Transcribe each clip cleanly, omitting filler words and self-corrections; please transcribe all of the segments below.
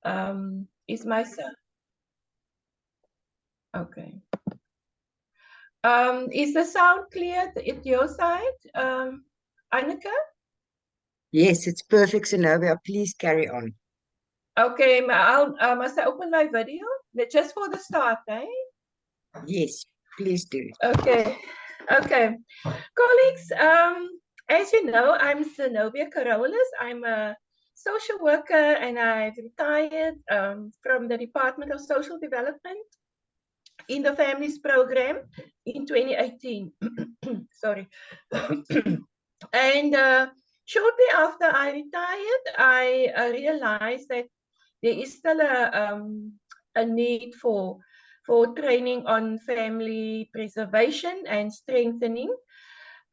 Is my sound okay? Is the sound clear at your side, Annika? Yes, it's perfect, Zenobia. Please carry on. Okay, must I open my video? Just for the start, eh? Yes, please do. Okay, okay. Colleagues, as you know, I'm Zenobia Carolus. I'm a social worker and I've retired from the Department of Social Development in the Families Program in 2018. Sorry. And shortly after I retired, I realized that there is still a need for training on family preservation and strengthening.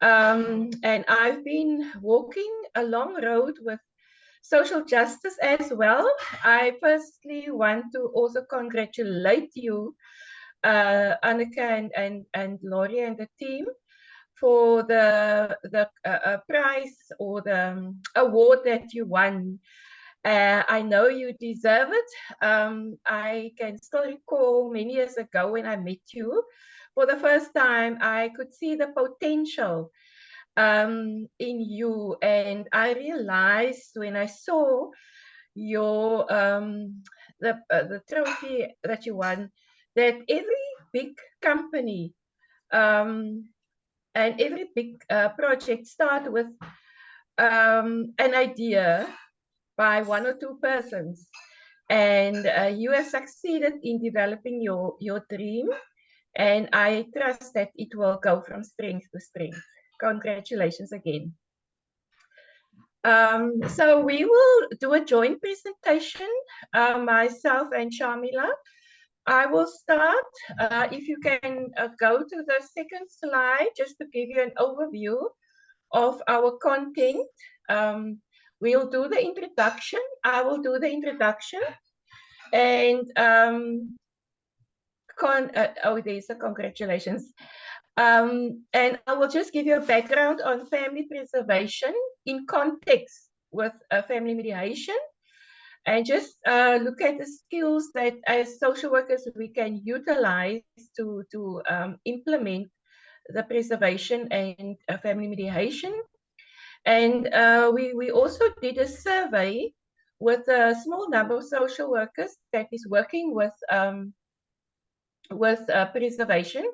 And I've been walking a long road with social justice as well. I firstly want to also congratulate you, Annika and Laurie and the team, for the prize or the award that you won. I know you deserve it. I can still recall many years ago when I met you. For the first time, I could see the potential in you, and I realized when I saw your the trophy that you won, that every big company um, and every big project start with an idea by one or two persons, and you have succeeded in developing your dream, and I trust that it will go from strength to strength. Congratulations again. So we will do a joint presentation, myself and Sharmilla. I will start. If you can go to the second slide, just to give you an overview of our content. We'll do the introduction. I will do the introduction. And there's a congratulations. And I will just give you a background on family preservation in context with family mediation, and just look at the skills that as social workers we can utilize to implement the preservation and family mediation. And we also did a survey with a small number of social workers that is working with preservation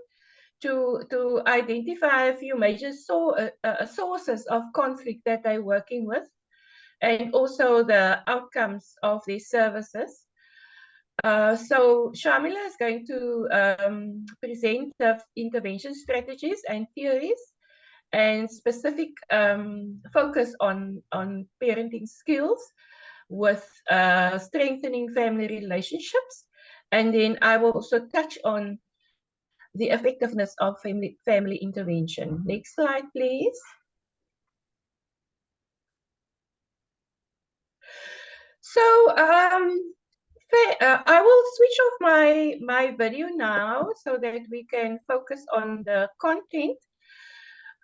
to identify a few major sources of conflict that they're working with, and also the outcomes of these services. So Sharmilla is going to present the intervention strategies and theories, and specific focus on parenting skills with strengthening family relationships. And then I will also touch on the effectiveness of family intervention. Next slide, please. So I will switch off my video now so that we can focus on the content.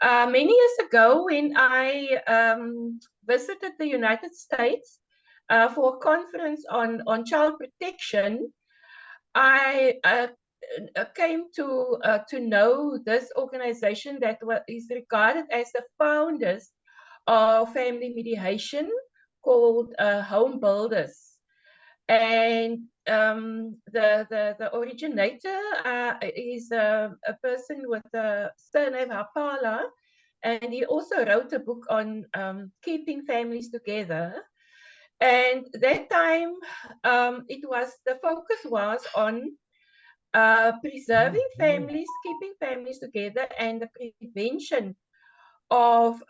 Many years ago, when I visited the United States for a conference on child protection, I came to know this organization that is regarded as the founders of family mediation, called Home Builders. And the originator is a person with the surname Hapala, and he also wrote a book on keeping families together. And that time, the focus was on preserving families, keeping families together, and the prevention of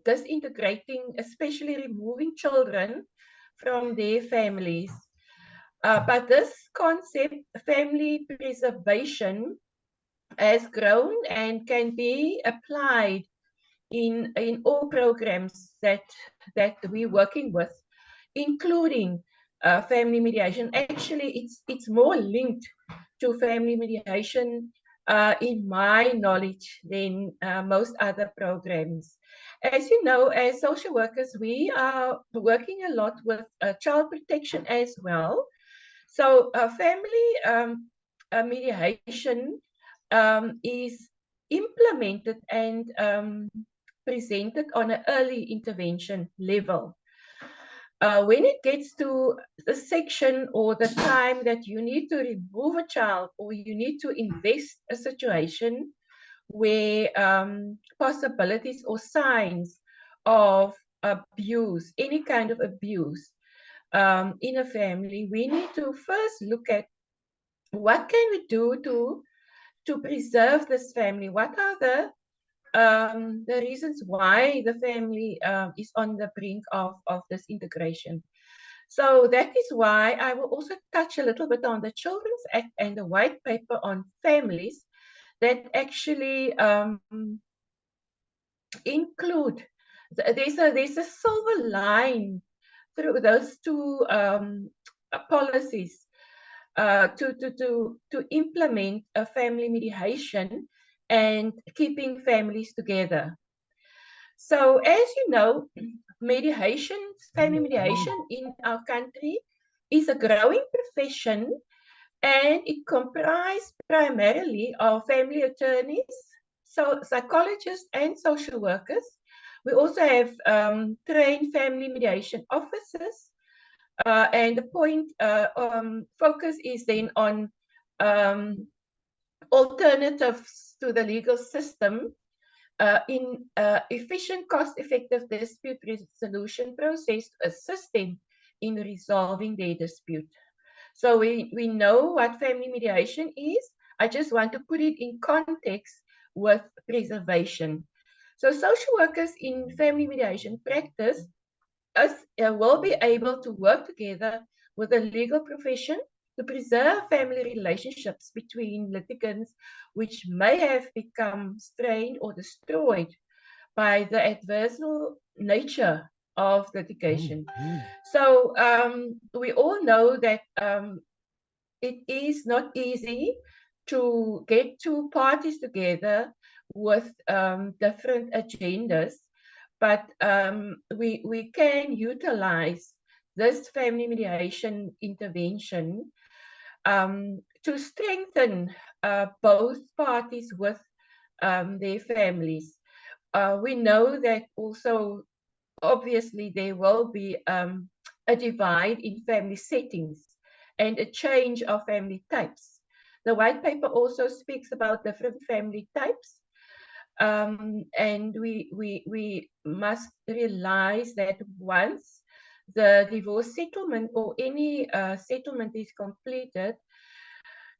disintegrating, especially removing children from their families. But this concept, family preservation, has grown and can be applied in all programs that we're working with, including family mediation. Actually, it's more linked to family mediation in my knowledge than most other programs. As you know, as social workers, we are working a lot with child protection as well. So family mediation is implemented and presented on an early intervention level. When it gets to the section or the time that you need to remove a child or you need to invest a situation where possibilities or signs of abuse, any kind of abuse in a family, we need to first look at what can we do to preserve this family. What are the reasons why the family is on the brink of this integration? So that is why I will also touch a little bit on the Children's Act and the white paper on families that actually include, there's a silver line through those two policies to implement a family mediation and keeping families together. So as you know, mediation, family mediation in our country is a growing profession, and it comprises primarily of family attorneys, so psychologists and social workers. We also have trained family mediation officers, and the point focus is then on alternatives to the legal system in efficient, cost-effective dispute resolution process to assist them in resolving their dispute. So we know what family mediation is. I just want to put it in context with preservation. So social workers in family mediation practice will be able to work together with the legal profession to preserve family relationships between litigants which may have become strained or destroyed by the adversarial nature of litigation. So we all know that it is not easy to get two parties together with different agendas, but we can utilize this family mediation intervention to strengthen both parties with their families. We know that also, obviously, there will be a divide in family settings and a change of family types. The white paper also speaks about different family types. And we must realize that once the divorce settlement or any settlement is completed,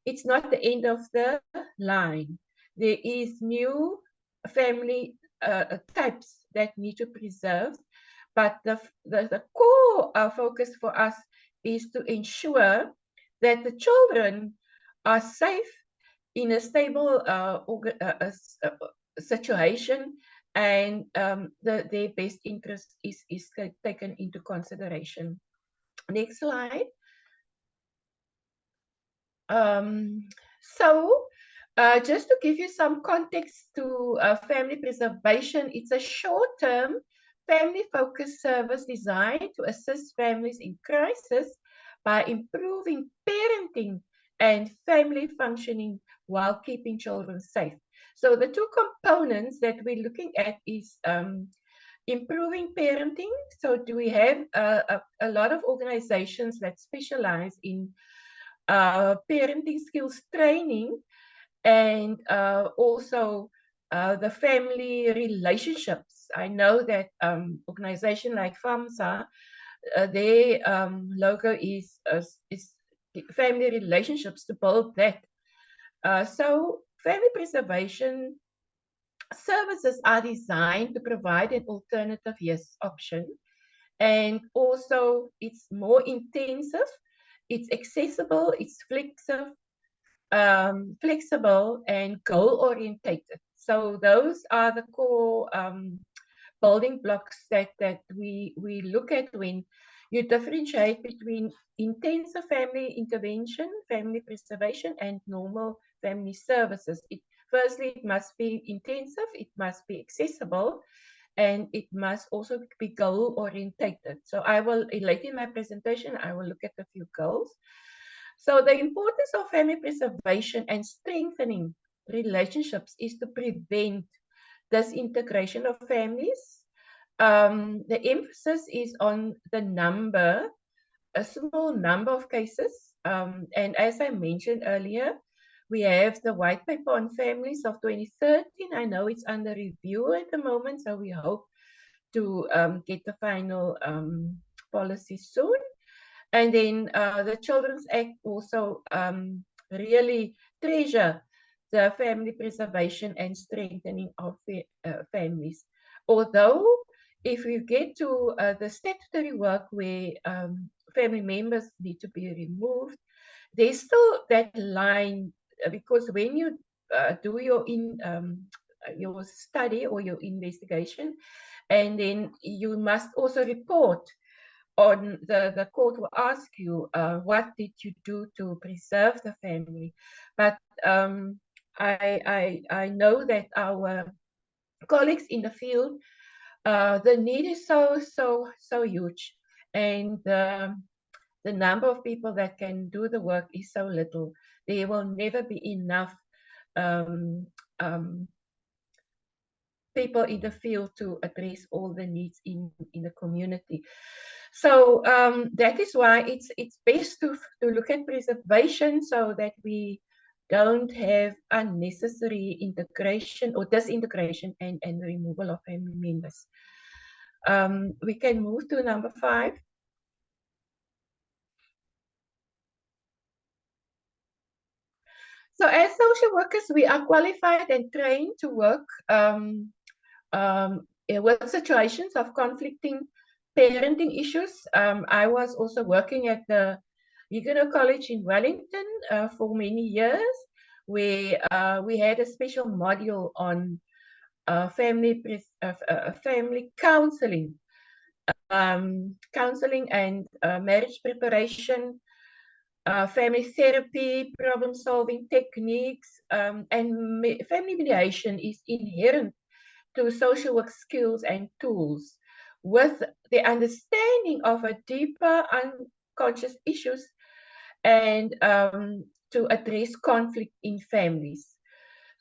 it's not the end of the line. There is new family types that need to preserve, but the core focus for us is to ensure that the children are safe in a stable situation, and their best interest is taken into consideration. Next slide. So just to give you some context to family preservation, it's a short-term family-focused service designed to assist families in crisis by improving parenting and family functioning while keeping children safe. So the two components that we're looking at is improving parenting. So do we have a lot of organizations that specialize in parenting skills training, and also the family relationships. I know that organization like FAMSA, their logo is family relationships, to build that. So family preservation services are designed to provide an alternative yes option, and also it's more intensive, it's accessible, it's flexible and goal-orientated. So those are the core building blocks that we look at when you differentiate between intensive family intervention, family preservation, and normal family services. Firstly, it must be intensive, it must be accessible, and it must also be goal orientated. So I will, later in my presentation, I will look at a few goals. So the importance of family preservation and strengthening relationships is to prevent disintegration of families. The emphasis is on the number, a small number of cases. And as I mentioned earlier, we have the white paper on families of 2013. I know it's under review at the moment, so we hope to get the final policy soon. And then the Children's Act also really treasure the family preservation and strengthening of families. Although, if we get to the statutory work where family members need to be removed, there's still that line because when you do your study or your investigation, and then you must also report on the court will ask you what did you do to preserve the family. But I know that our colleagues in the field, the need is so huge, and the number of people that can do the work is so little. There will never be enough um, um, people in the field to address all the needs in the community. So that is why it's best to look at preservation so that we don't have unnecessary integration or disintegration and removal of family members. We can move to number 5. So as social workers, we are qualified and trained to work with situations of conflicting parenting issues. I was also working at the Huguenot College in Wellington for many years, where we had a special module on family counseling, counseling and marriage preparation, family therapy, problem-solving techniques, and family mediation is inherent to social work skills and tools with the understanding of a deeper unconscious issues and to address conflict in families.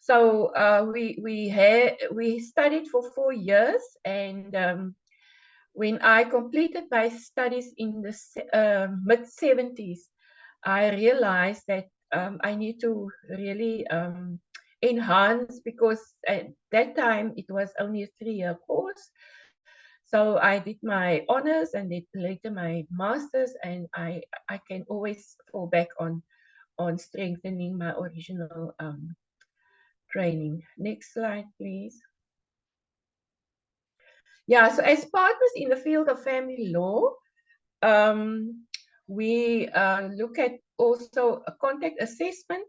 So we studied for 4 years, and when I completed my studies in the mid-70s, I realized that I need to really enhance, because at that time it was only a 3-year course. So I did my honors and then later my masters, and I can always fall back on strengthening my original training. Next slide, please. Yeah, so as partners in the field of family law, we look at also a contact assessment,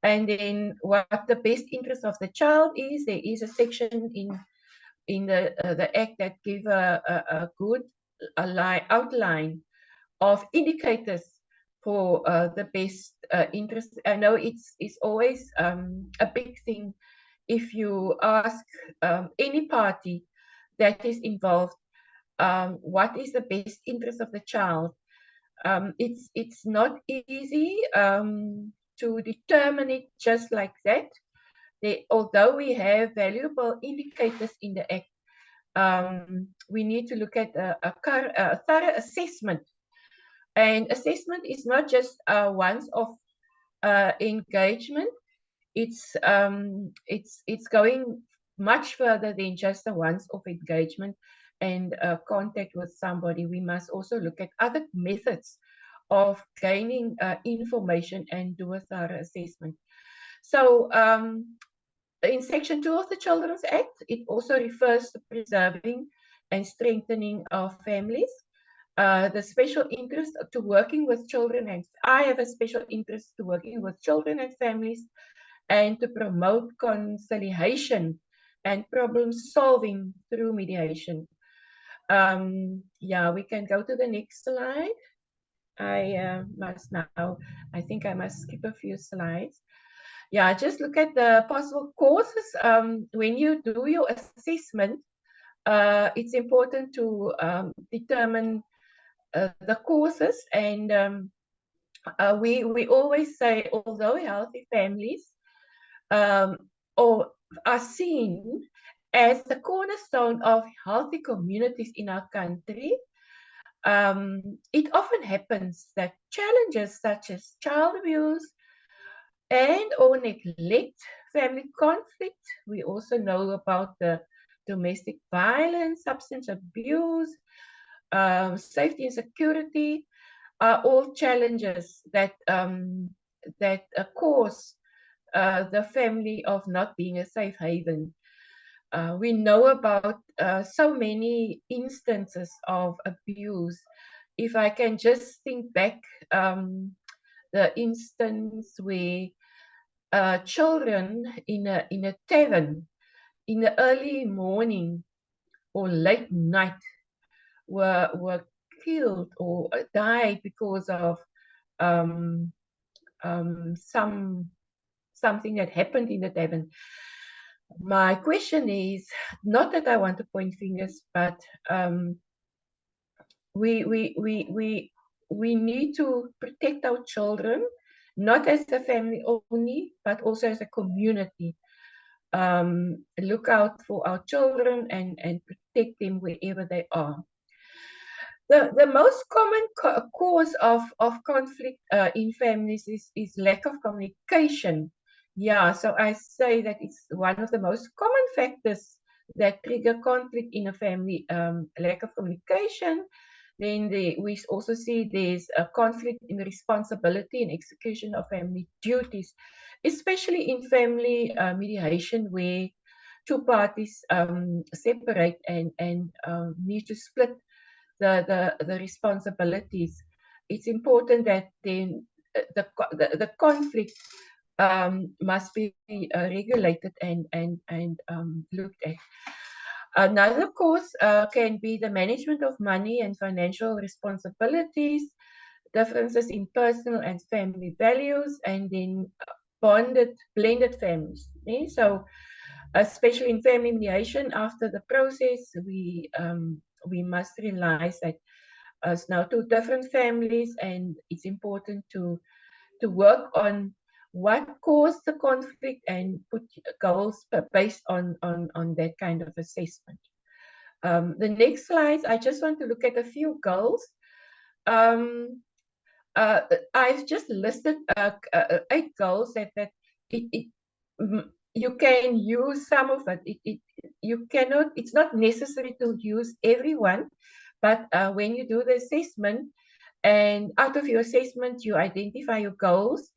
and then what the best interest of the child is. There is a section in the act that give a good outline of indicators for the best interest. I know it's always a big thing if you ask any party that is involved, what is the best interest of the child. It's not easy to determine it just like that. Although we have valuable indicators in the Act, we need to look at a thorough assessment. And assessment is not just once of engagement. It's going much further than just a once of engagement and contact with somebody. We must also look at other methods of gaining information and do a thorough assessment. So in Section 2 of the Children's Act, it also refers to preserving and strengthening our families. The special interest to working with children, and I have a special interest to working with children and families, and to promote conciliation and problem solving through mediation. Yeah, we can go to the next slide. I must now, I think I must skip a few slides. Yeah, just look at the possible causes. When you do your assessment, it's important to determine the causes. And we always say, although healthy families um, or are seen as the cornerstone of healthy communities in our country, it often happens that challenges such as child abuse and or neglect, family conflict, we also know about the domestic violence, substance abuse, safety and security, are all challenges that cause the family of not being a safe haven. We know about so many instances of abuse. If I can just think back, the instance where children in a tavern in the early morning or late night were killed or died because of um, something that happened in the tavern. My question is not that I want to point fingers, but we we we we we need to protect our children, not as a family only, but also as a community. Look out for our children and protect them wherever they are. The most common cause of conflict in families is lack of communication. Yeah, so I say that it's one of the most common factors that trigger conflict in a family, lack of communication. Then we also see there's a conflict in the responsibility and execution of family duties, especially in family mediation where two parties separate and need to split the responsibilities. It's important that then the conflict must be regulated and looked at. Another cause can be the management of money and financial responsibilities, differences in personal and family values, and then blended families. Okay? So, especially in family mediation, after the process, we must realize that it's now two different families, and it's important to work on what caused the conflict and put goals based on that kind of assessment. The next slides, I just want to look at a few goals. Um, uh, I've just listed 8 goals that it you can use some of it. You cannot. It's not necessary to use everyone, but when you do the assessment, and out of your assessment you identify your goals.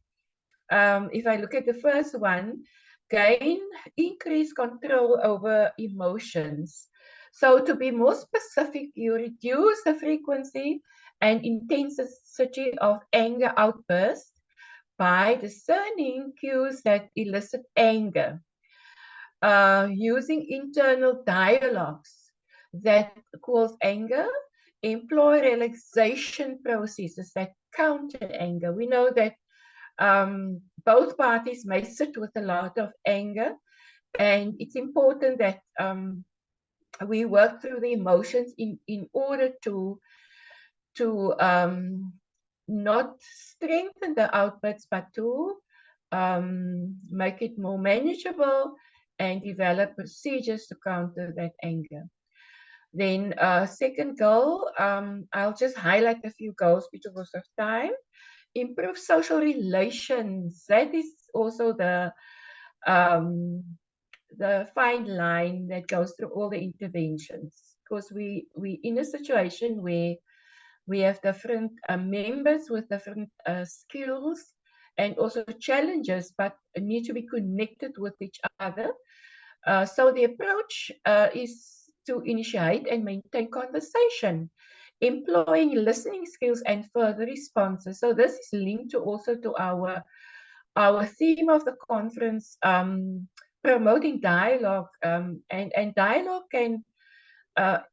If I look at the first one, gain increased control over emotions. So to be more specific, you reduce the frequency and intensity of anger outbursts by discerning cues that elicit anger, using internal dialogues that cause anger, employ relaxation processes that counter anger. We know that both parties may sit with a lot of anger, and it's important that we work through the emotions in order to not strengthen the outputs, but to make it more manageable and develop procedures to counter that anger. Then second goal, I'll just highlight a few goals because of time. Improve social relations. That is also the fine line that goes through all the interventions, because we in a situation where we have different members with different skills and also challenges, but need to be connected with each other. So the approach is to initiate and maintain conversation, employing listening skills and further responses. So this is linked to also to our theme of the conference, promoting dialogue, and dialogue can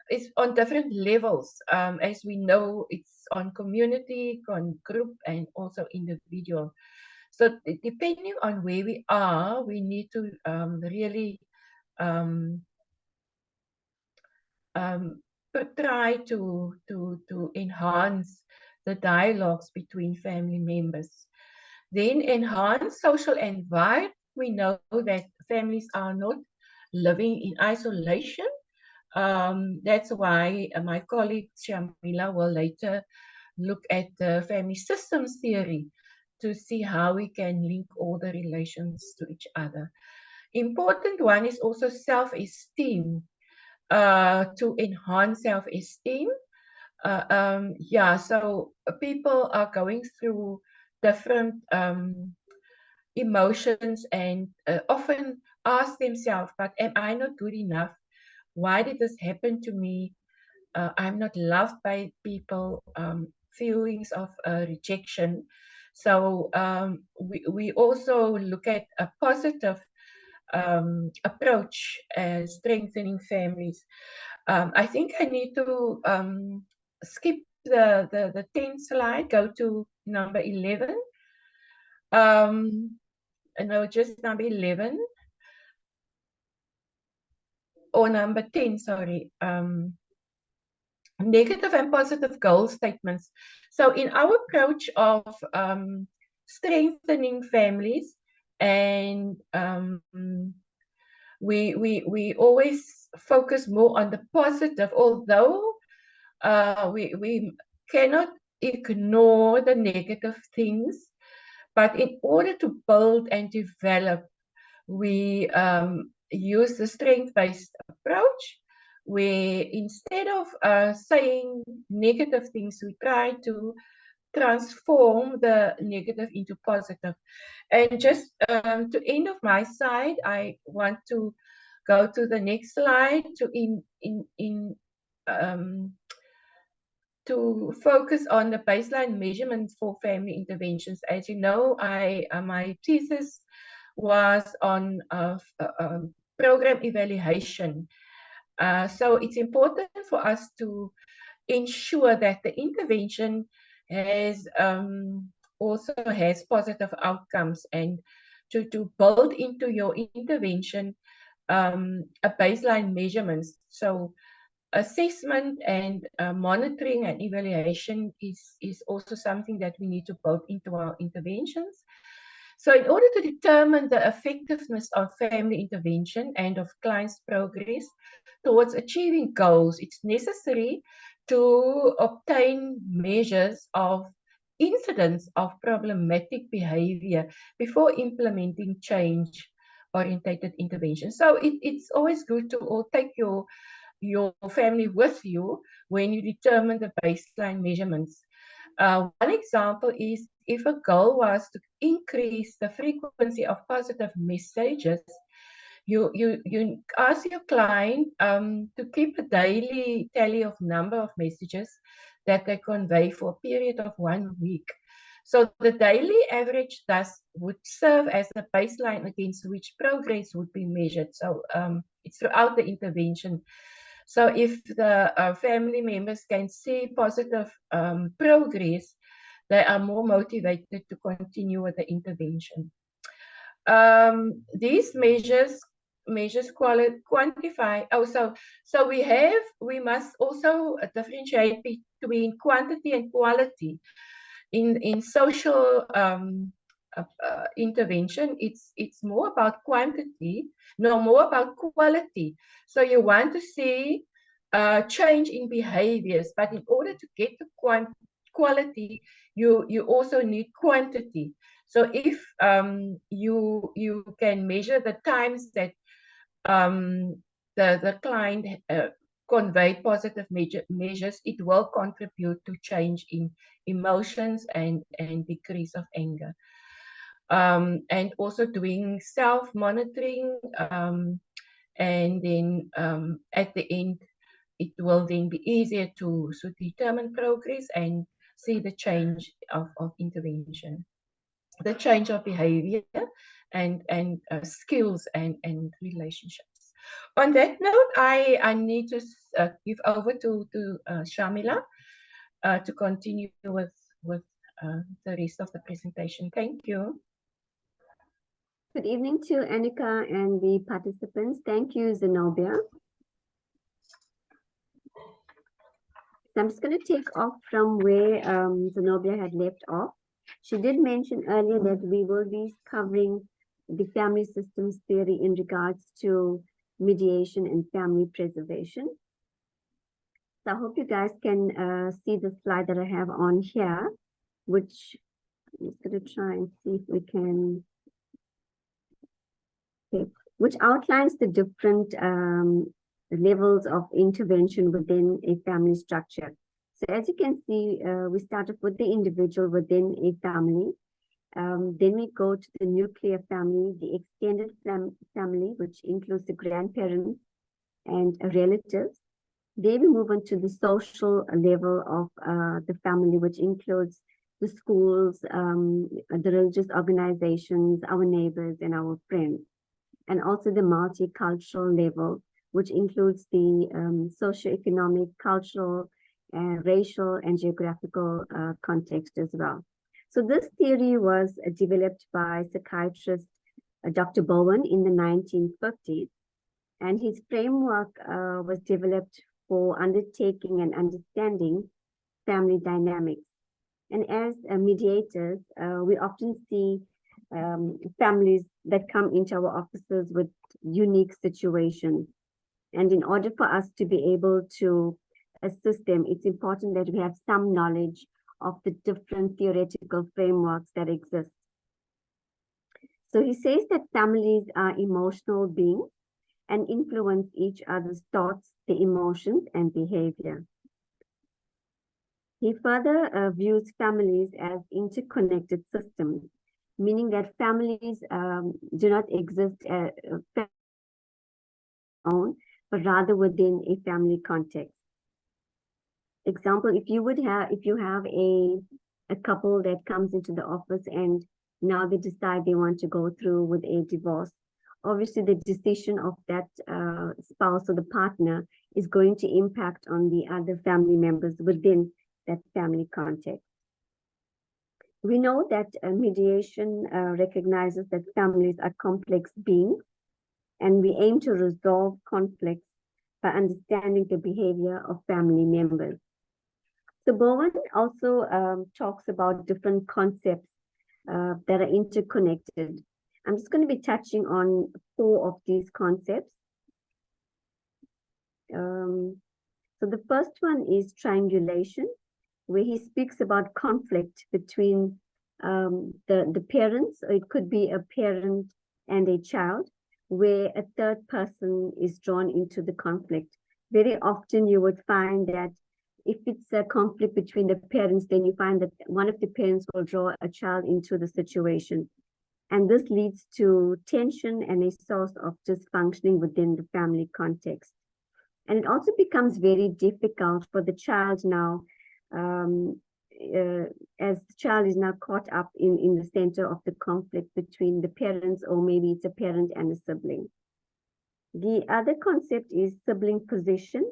it's on different levels. As we know, it's on community, on group, and also individual. So depending on where we are, we need to really um, um, try to enhance the dialogues between family members. Then enhance social environment. We know that families are not living in isolation. That's why my colleague Sharmilla will later look at the family systems theory to see how we can link all the relations to each other. Important one is also self-esteem, to enhance self-esteem. Yeah, so people are going through different emotions and often ask themselves, but am I not good enough? Why did this happen to me? I'm not loved by people, feelings of rejection. So we also look at a positive approach as strengthening families. I think I need to skip the 10th slide, go to number 11. No, just number 11 or number 10, sorry. Negative and positive goal statements. So in our approach of strengthening families, and we always focus more on the positive, although we cannot ignore the negative things. But in order to build and develop, we use the strength-based approach, where instead of saying negative things, we try to transform the negative into positive. And just to end of my side, I want to go to the next slide um, to focus on the baseline measurements for family interventions. As you know, my thesis was on program evaluation. So it's important for us to ensure that the intervention has also has positive outcomes, and to build into your intervention a baseline measurements. So assessment and monitoring and evaluation is also something that we need to build into our interventions. So in order to determine the effectiveness of family intervention and of clients' progress towards achieving goals, it's necessary to obtain measures of incidents of problematic behavior before implementing change-orientated intervention. So it's always good to take your family with you when you determine the baseline measurements. One example is if a goal was to increase the frequency of positive messages, you ask your client to keep a daily tally of number of messages that they convey for a period of 1 week. So the daily average thus would serve as a baseline against which progress would be measured. So it's throughout the intervention. So if the family members can see positive progress, they are more motivated to continue with the intervention. These measures quantify. So we must also differentiate between quantity and quality in social intervention. It's more about quantity, no, more about quality. So you want to see change in behaviors, but in order to get the quality, you also need quantity. So if you can measure the times that the client conveyed positive measures, it will contribute to change in emotions and decrease of anger. And also doing self-monitoring, and then at the end, it will then be easier to determine progress and see the change of intervention, the change of behavior and skills and relationships. On that note, I need to give over to Sharmilla to continue with the rest of the presentation. Thank you. Good evening to Annika and the participants. Thank you, Zenobia. So I'm just going to take off from where Zenobia had left off. She did mention earlier that we will be covering the family systems theory in regards to mediation and family preservation. So I hope you guys can see the slide that I have on here, which I'm just going to try and see if we can, okay, which outlines the different levels of intervention within a family structure. So as you can see, we start off with the individual within a family. Then we go to the nuclear family, the extended family, which includes the grandparents and relatives. Then we move on to the social level of the family, which includes the schools, the religious organizations, our neighbors, and our friends. And also the multicultural level, which includes the socioeconomic, cultural, racial, and geographical context as well. So this theory was developed by psychiatrist Dr. Bowen in the 1950s, and his framework was developed for undertaking and understanding family dynamics. And as mediators, we often see families that come into our offices with unique situations. And in order for us to be able to assist them, it's important that we have some knowledge of the different theoretical frameworks that exist. So he says that families are emotional beings and influence each other's thoughts, the emotions, and behavior. He further views families as interconnected systems, meaning that families do not exist own, but rather within a family context. Example, if you have a couple that comes into the office and now they decide they want to go through with a divorce, obviously the decision of that spouse or the partner is going to impact on the other family members within that family context. We know that mediation recognizes that families are complex beings, and we aim to resolve conflicts by understanding the behavior of family members. So Bowen also talks about different concepts that are interconnected. I'm just going to be touching on 4 of these concepts. So the first one is triangulation, where he speaks about conflict between the parents, or it could be a parent and a child, where a third person is drawn into the conflict. Very often you would find that if it's a conflict between the parents, then you find that one of the parents will draw a child into the situation. And this leads to tension and a source of dysfunctioning within the family context. And it also becomes very difficult for the child now, as the child is now caught up in the center of the conflict between the parents, or maybe it's a parent and a sibling. The other concept is sibling position.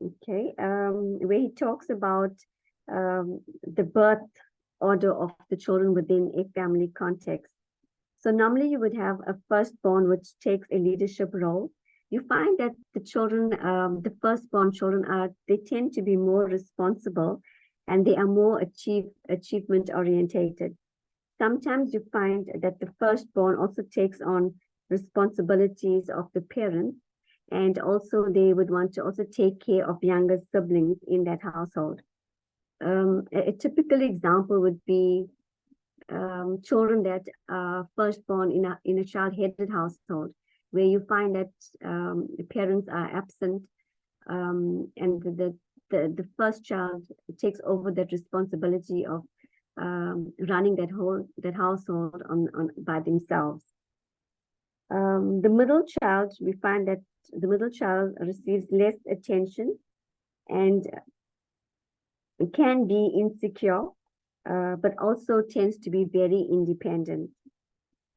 Okay, where he talks about the birth order of the children within a family context. So normally you would have a firstborn which takes a leadership role. You find that the children, the firstborn children they tend to be more responsible, and they are more achievement orientated. Sometimes you find that the firstborn also takes on responsibilities of the parents, and also they would want to also take care of younger siblings in that household. A typical example would be children that are firstborn in a child-headed household, where you find that the parents are absent, and the first child takes over that responsibility of running that household by themselves. The middle child, we find that the middle child receives less attention and can be insecure, but also tends to be very independent.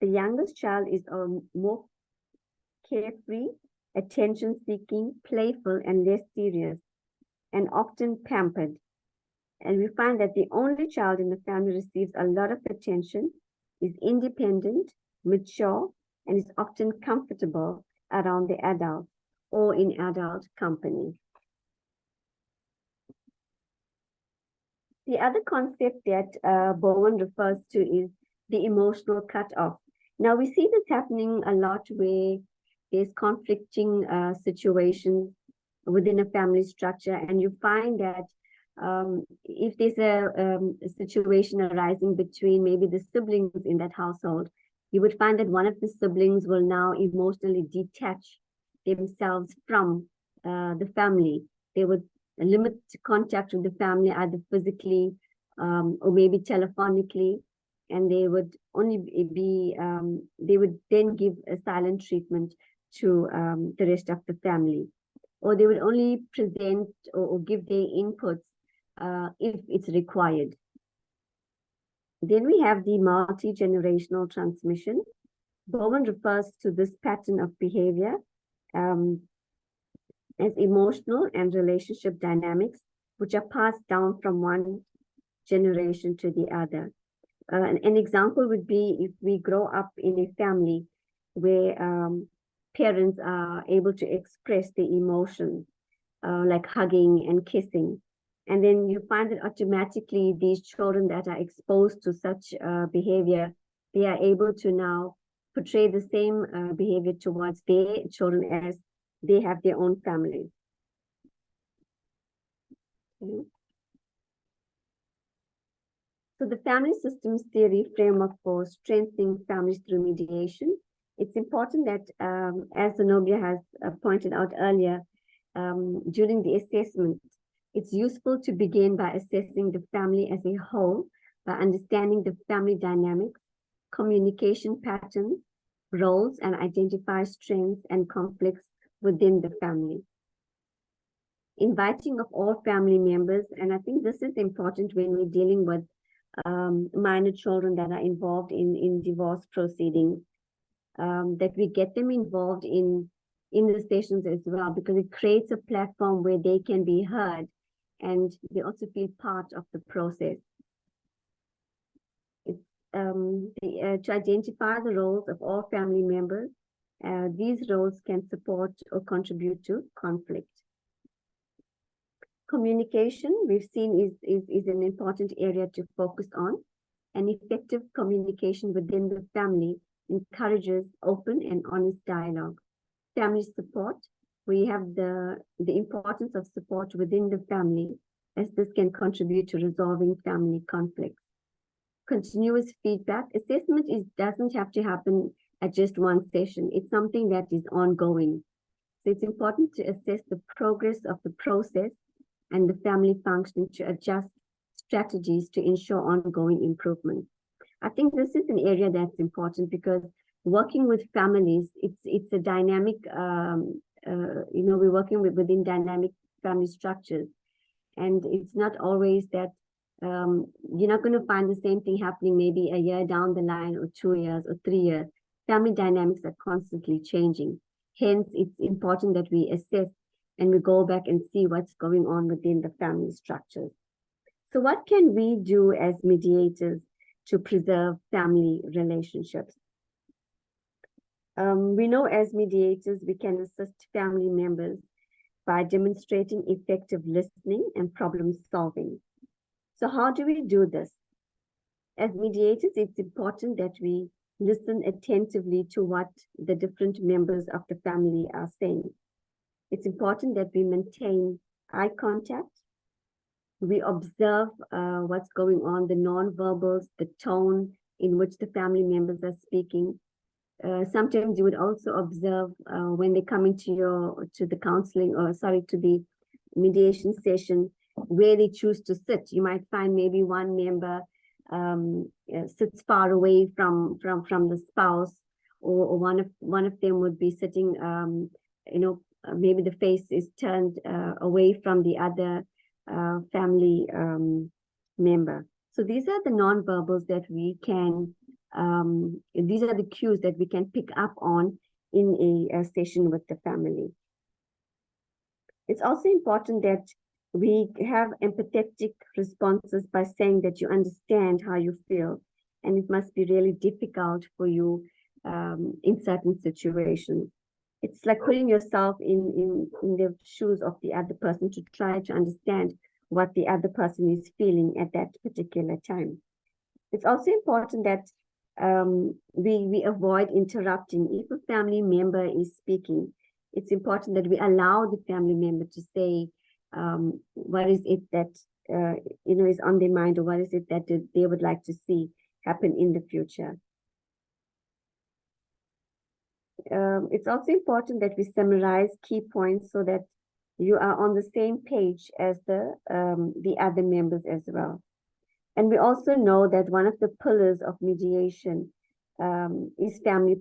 The youngest child is more carefree, attention-seeking, playful, and less serious, and often pampered. And we find that the only child in the family receives a lot of attention, is independent, mature, and is often comfortable around the adult or in adult company. The other concept that Bowen refers to is the emotional cutoff. Now, we see this happening a lot where there's conflicting situations within a family structure, and you find that if there's a situation arising between maybe the siblings in that household, you would find that one of the siblings will now emotionally detach themselves from the family. They would limit contact with the family either physically or maybe telephonically, and they would only be, they would then give a silent treatment to the rest of the family, or they would only present or give their inputs if it's required. Then we have the multi-generational transmission. Bowen refers to this pattern of behavior as emotional and relationship dynamics, which are passed down from one generation to the other. An example would be if we grow up in a family where parents are able to express their emotions, like hugging and kissing. And then you find that automatically these children that are exposed to such behavior, they are able to now portray the same behavior towards their children as they have their own families. Okay. So the family systems theory framework for strengthening families through mediation. It's important that, as Zenobia has pointed out earlier, during the assessment, it's useful to begin by assessing the family as a whole, by understanding the family dynamics, communication patterns, roles, and identify strengths and conflicts within the family. Inviting of all family members, and I think this is important when we're dealing with minor children that are involved in divorce proceedings, that we get them involved in the sessions as well, because it creates a platform where they can be heard and they also feel part of the process. It's to identify the roles of all family members. These roles can support or contribute to conflict. Communication, we've seen, is an important area to focus on. And effective communication within the family encourages open and honest dialogue. Family support, we have the importance of support within the family, as this can contribute to resolving family conflicts. Continuous feedback. Assessment doesn't have to happen at just one session. It's something that is ongoing. So it's important to assess the progress of the process and the family function to adjust strategies to ensure ongoing improvement. I think this is an area that's important because working with families, it's a dynamic, we're working within dynamic family structures. And it's not always that you're not going to find the same thing happening maybe a year down the line or 2 years or 3 years. Family dynamics are constantly changing. Hence, it's important that we assess and we go back and see what's going on within the family structures. So what can we do as mediators to preserve family relationships? We know as mediators, we can assist family members by demonstrating effective listening and problem solving. So how do we do this? As mediators, it's important that we listen attentively to what the different members of the family are saying. It's important that we maintain eye contact. We observe what's going on, the nonverbals, the tone in which the family members are speaking. Sometimes you would also observe when they come into to the mediation session, where they choose to sit. You might find maybe one member sits far away from the spouse, or one of them would be sitting, maybe the face is turned away from the other family member. So these are the nonverbals that we can these are the cues that we can pick up on in a session with the family. It's also important that we have empathetic responses by saying that you understand how you feel, and it must be really difficult for you in certain situations. It's like putting yourself in the shoes of the other person to try to understand what the other person is feeling at that particular time. It's also important that we avoid interrupting. If a family member is speaking, it's important that we allow the family member to say what is it that is on their mind, or what is it that they would like to see happen in the future. It's also important that we summarize key points so that you are on the same page as the other members as well. And we also know that one of the pillars of mediation is family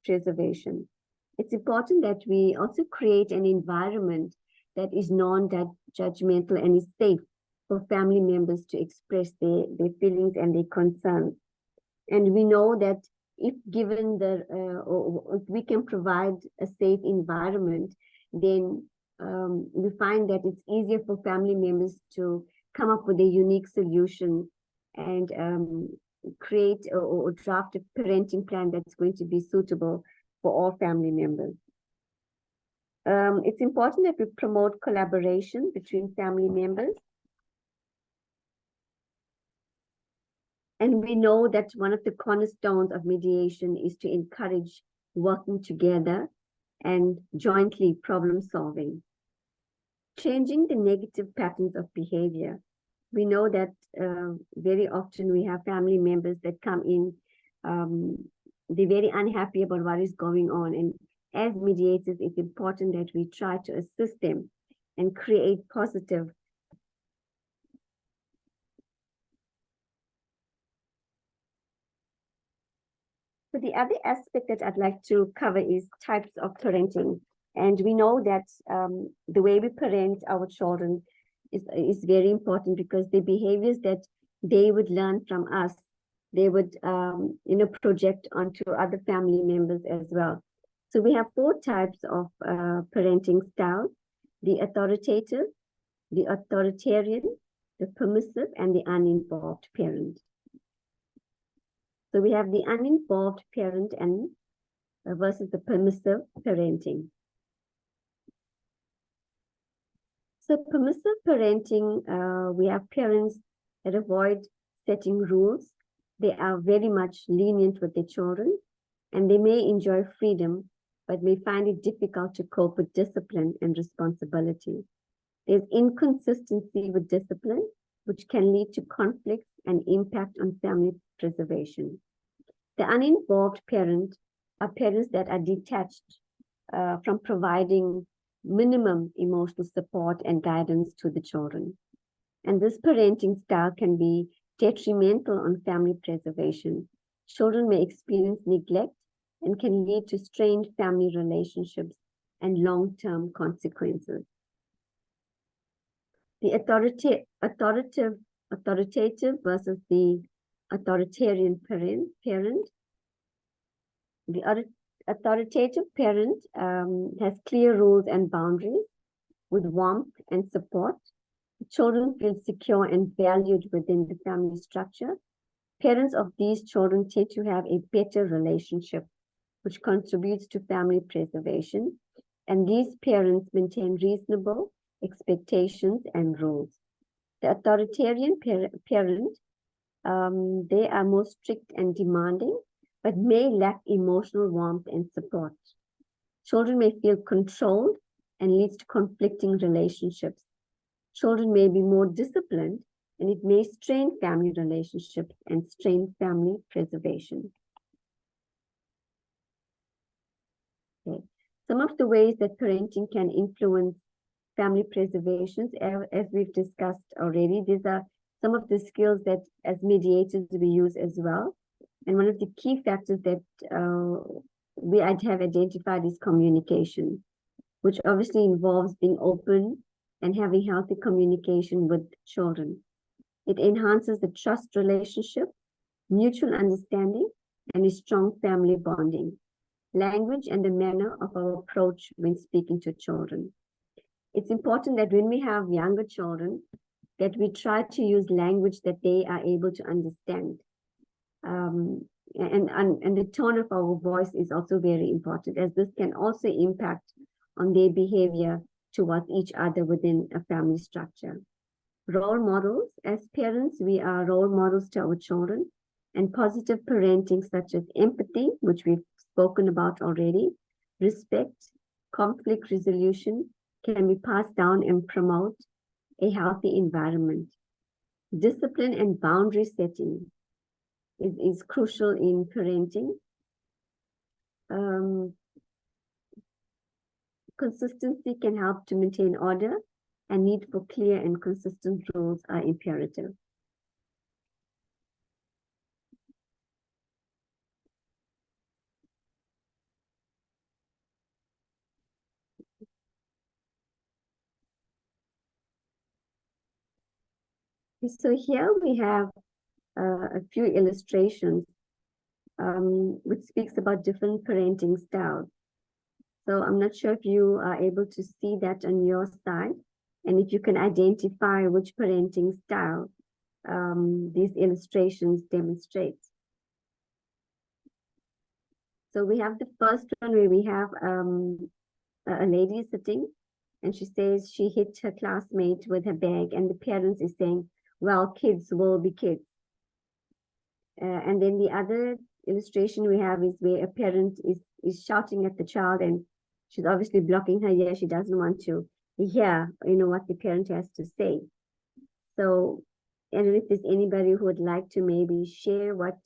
preservation. It's important that we also create an environment that is non-judgmental and is safe for family members to express their feelings and their concerns. And we know that if given or if we can provide a safe environment, then we find that it's easier for family members to come up with a unique solution and create or draft a parenting plan that's going to be suitable for all family members. It's important that we promote collaboration between family members. And we know that one of the cornerstones of mediation is to encourage working together and jointly problem solving. Changing the negative patterns of behavior. We know that very often we have family members that come in, they're very unhappy about what is going on. And as mediators, it's important that we try to assist them and create positive. So the other aspect that I'd like to cover is types of parenting. And we know that the way we parent our children is very important, because the behaviors that they would learn from us, they would project onto other family members as well. So we have 4 types of parenting styles: the authoritative, the authoritarian, the permissive, and the uninvolved parent. So we have the uninvolved parent and versus the permissive parenting. So permissive parenting, we have parents that avoid setting rules. They are very much lenient with their children, and they may enjoy freedom, but may find it difficult to cope with discipline and responsibility. There's inconsistency with discipline, which can lead to conflicts and impact on family preservation. The uninvolved parent are parents that are detached from providing minimum emotional support and guidance to the children. And this parenting style can be detrimental on family preservation. Children may experience neglect and can lead to strained family relationships and long-term consequences. The authoritative versus the authoritarian parent. The authoritative parent has clear rules and boundaries with warmth and support. Children feel secure and valued within the family structure. Parents of these children tend to have a better relationship, which contributes to family preservation. And these parents maintain reasonable expectations and rules. The authoritarian parent, they are more strict and demanding, but may lack emotional warmth and support. Children may feel controlled and leads to conflicting relationships. Children may be more disciplined, and it may strain family relationships and strain family preservation. Okay. Some of the ways that parenting can influence family preservation, as we've discussed already, these are some of the skills that as mediators we use as well. And one of the key factors that we have identified is communication, which obviously involves being open and having healthy communication with children. It enhances the trust relationship mutual understanding, and a strong family bonding. Language and the manner of our approach when speaking to children. It's important that when we have younger children, that we try to use language that they are able to understand. And the tone of our voice is also very important, as this can also impact on their behavior towards each other within a family structure. Role models. As parents, we are role models to our children, and positive parenting such as empathy, which we've spoken about already, respect, conflict resolution can be passed down and promote a healthy environment. Discipline and boundary setting is crucial in parenting. Consistency can help to maintain order, and need for clear and consistent rules are imperative. So here we have a few illustrations which speaks about different parenting styles. So I'm not sure if you are able to see that on your side, and if you can identify which parenting style these illustrations demonstrate. So we have the first one where we have a lady sitting, and she says she hit her classmate with her bag, and the parents is saying, well, kids will be kids. And then the other illustration we have is where a parent is shouting at the child, and she's obviously blocking her ear. She doesn't want to hear, what the parent has to say. So, and if there's anybody who would like to maybe share what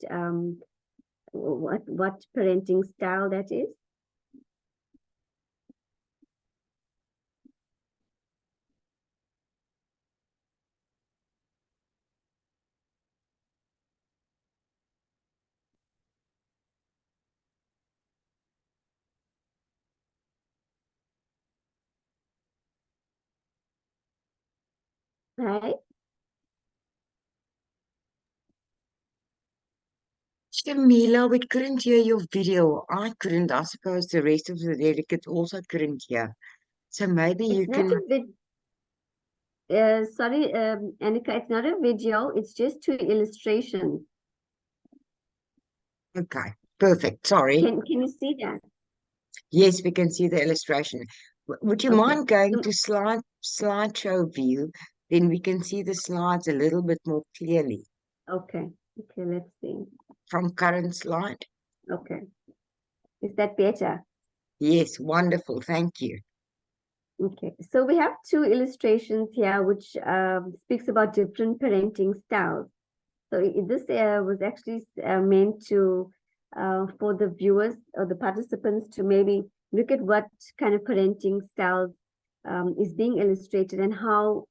parenting style that is. Right? Sharmilla, we couldn't hear your video. I couldn't. I suppose the rest of the delegates also couldn't hear. So maybe you It's not can. a sorry, Annika, it's not a video. It's just two illustrations. Okay, perfect. Sorry. Can you see that? Yes, we can see the illustration. Would you Okay. mind going to slideshow view? Then we can see the slides a little bit more clearly Okay. Okay, let's see. from current slide. Okay. Is that better? Yes, wonderful. Thank you. Okay, so we have two illustrations here which speaks about different parenting styles. So this was actually meant to for the viewers or the participants to maybe look at what kind of parenting styles is being illustrated, and how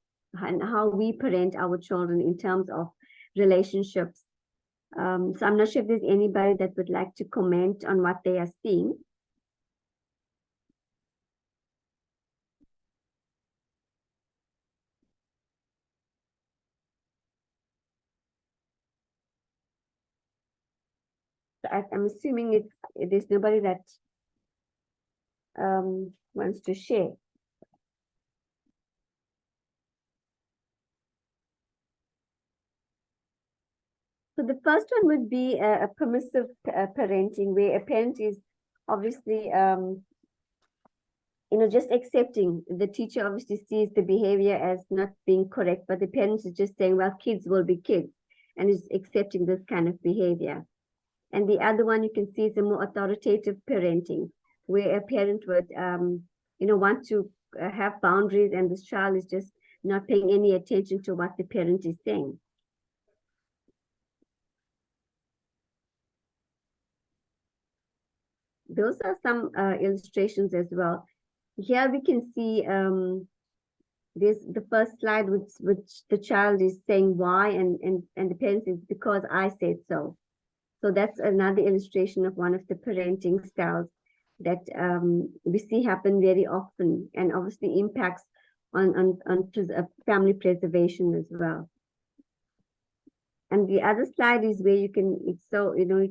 we parent our children in terms of relationships. So I'm not sure if there's anybody that would like to comment on what they are seeing. I'm assuming there's nobody that wants to share. So the first one would be a permissive parenting, where a parent is obviously, just accepting. The teacher obviously sees the behavior as not being correct, but the parent is just saying, well, kids will be kids, and is accepting this kind of behavior. And the other one you can see is a more authoritative parenting, where a parent would, want to have boundaries, and this child is just not paying any attention to what the parent is saying. Those are some illustrations as well. Here we can see there's the first slide, which the child is saying why, and the parent is because I said so. So that's another illustration of one of the parenting styles that we see happen very often, and obviously impacts on family preservation as well. And the other slide is where you can, you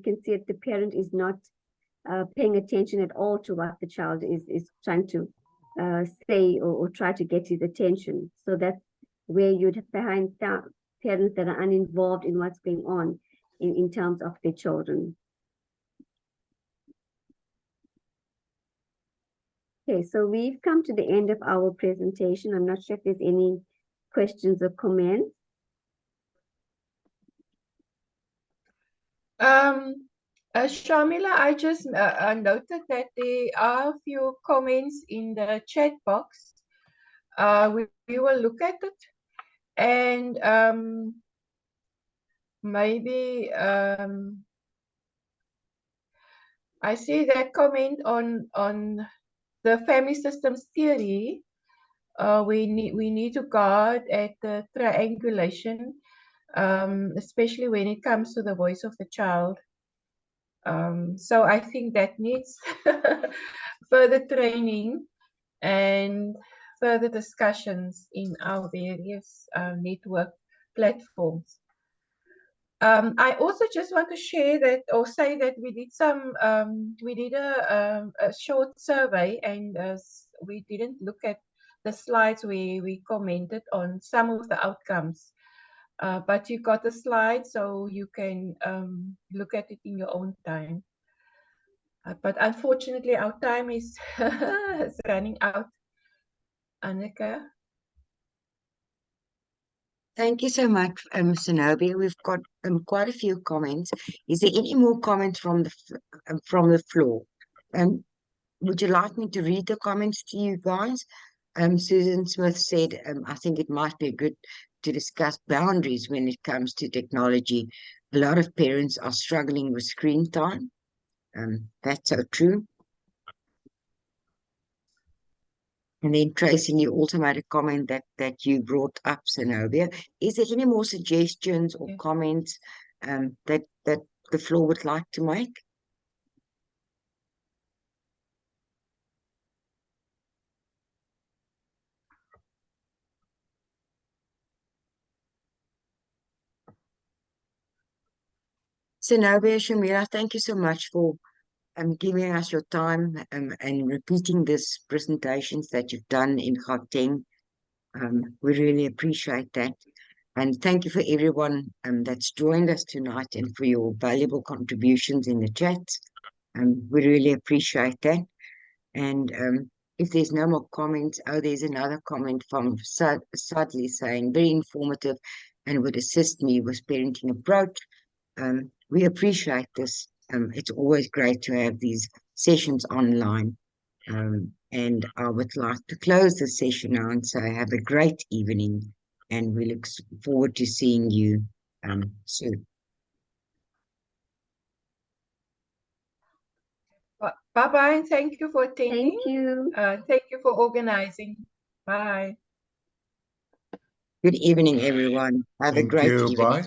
can see that the parent is not paying attention at all to what the child is trying to say or try to get his attention. So that's where you'd find parents that are uninvolved in what's going on in terms of their children. Okay, so we've come to the end of our presentation. I'm not sure if there's any questions or comments. Sharmilla, I just noted that there are a few comments in the chat box. We will look at it, and maybe I see that comment on the family systems theory. We need to guard at the triangulation, especially when it comes to the voice of the child. So I think that needs further training and further discussions in our various network platforms. I also just want to share that, or say that we did a short survey, and we didn't look at the slides where we commented on some of the outcomes. But you got the slide, so you can look at it in your own time. But unfortunately, our time is running out. Annika? Thank you so much, Zenobia. We've got quite a few comments. Is there any more comments from the floor? Would you like me to read the comments to you guys? Susan Smith said, I think it might be good to discuss boundaries when it comes to technology. A lot of parents are struggling with screen time. That's so true. And then Tracy, you also made a comment that you brought up, Zenobia. Is there any more suggestions or comments that the floor would like to make? Zenobia, Sharmilla, thank you so much for giving us your time and repeating these presentations that you've done in Gauteng. We really appreciate that. And thank you for everyone that's joined us tonight and for your valuable contributions in the chat. We really appreciate that. And if there's no more comments, there's another comment from Sadly saying, very informative and would assist me with parenting approach. We appreciate this. It's always great to have these sessions online. And I would like to close the session now and say have a great evening, and we look forward to seeing you soon. Bye-bye, and thank you for attending. Thank you. Thank you for organizing. Bye. Good evening, everyone. Have a great evening. Bye.